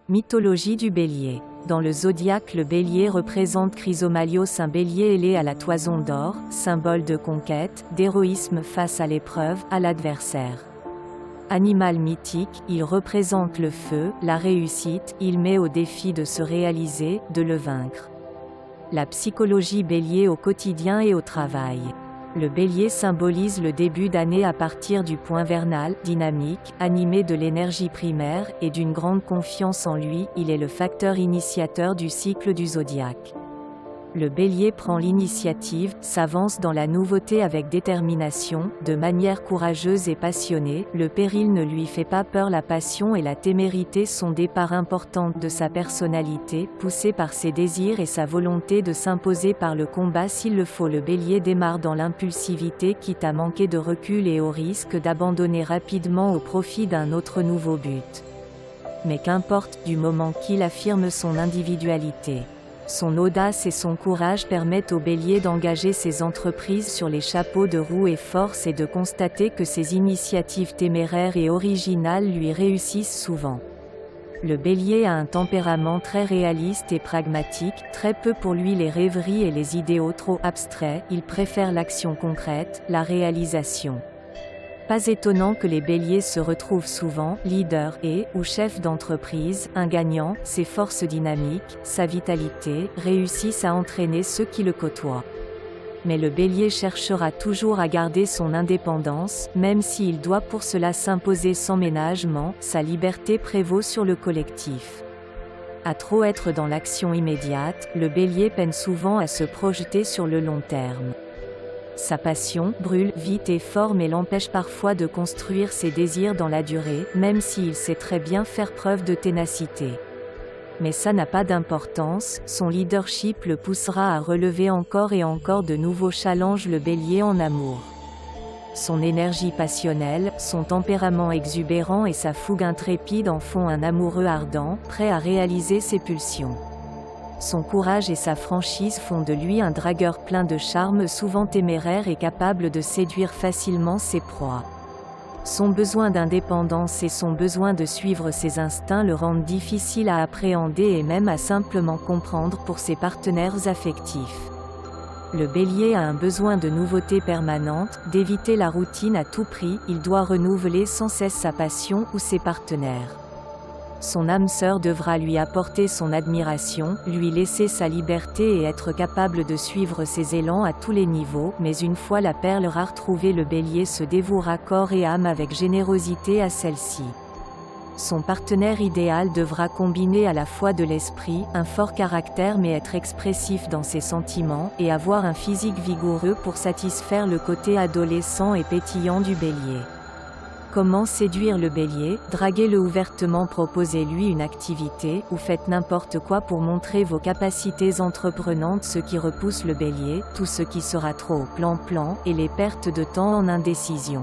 Mythologie du bélier. Dans le zodiaque, le bélier représente Chrysomalios, un bélier ailé à la toison d'or, symbole de conquête, d'héroïsme face à l'épreuve, à l'adversaire. Animal mythique, il représente le feu, la réussite, il met au défi de se réaliser, de le vaincre. La psychologie bélier au quotidien et au travail. Le bélier symbolise le début d'année à partir du point vernal, dynamique, animé de l'énergie primaire, et d'une grande confiance en lui, il est le facteur initiateur du cycle du zodiaque. Le bélier prend l'initiative, s'avance dans la nouveauté avec détermination, de manière courageuse et passionnée, le péril ne lui fait pas peur, la passion et la témérité sont des parts importantes de sa personnalité, poussé par ses désirs et sa volonté de s'imposer par le combat s'il le faut. Le bélier démarre dans l'impulsivité, quitte à manquer de recul et au risque d'abandonner rapidement au profit d'un autre nouveau but. Mais qu'importe, du moment qu'il affirme son individualité. Son audace et son courage permettent au bélier d'engager ses entreprises sur les chapeaux de roue et force et de constater que ses initiatives téméraires et originales lui réussissent souvent. Le bélier a un tempérament très réaliste et pragmatique, très peu pour lui les rêveries et les idéaux trop abstraits, il préfère l'action concrète, la réalisation. Pas étonnant que les béliers se retrouvent souvent leader ou chef d'entreprise, un gagnant, ses forces dynamiques, sa vitalité, réussissent à entraîner ceux qui le côtoient. Mais le bélier cherchera toujours à garder son indépendance, même s'il doit pour cela s'imposer sans ménagement, sa liberté prévaut sur le collectif. À trop être dans l'action immédiate, le bélier peine souvent à se projeter sur le long terme. Sa passion brûle vite et fort mais l'empêche parfois de construire ses désirs dans la durée, même s'il sait très bien faire preuve de ténacité. Mais ça n'a pas d'importance, son leadership le poussera à relever encore et encore de nouveaux challenges. Le bélier en amour. Son énergie passionnelle, son tempérament exubérant et sa fougue intrépide en font un amoureux ardent, prêt à réaliser ses pulsions. Son courage et sa franchise font de lui un dragueur plein de charme, souvent téméraire et capable de séduire facilement ses proies. Son besoin d'indépendance et son besoin de suivre ses instincts le rendent difficile à appréhender et même à simplement comprendre pour ses partenaires affectifs. Le bélier a un besoin de nouveauté permanente, d'éviter la routine à tout prix, il doit renouveler sans cesse sa passion ou ses partenaires. Son âme sœur devra lui apporter son admiration, lui laisser sa liberté et être capable de suivre ses élans à tous les niveaux, mais une fois la perle rare trouvée, le bélier se dévouera corps et âme avec générosité à celle-ci. Son partenaire idéal devra combiner à la fois de l'esprit, un fort caractère mais être expressif dans ses sentiments, et avoir un physique vigoureux pour satisfaire le côté adolescent et pétillant du bélier. Comment séduire le bélier? Draguez-le ouvertement, proposez-lui une activité, ou faites n'importe quoi pour montrer vos capacités entreprenantes. Ce qui repousse le bélier, tout ce qui sera trop plan-plan, et les pertes de temps en indécision.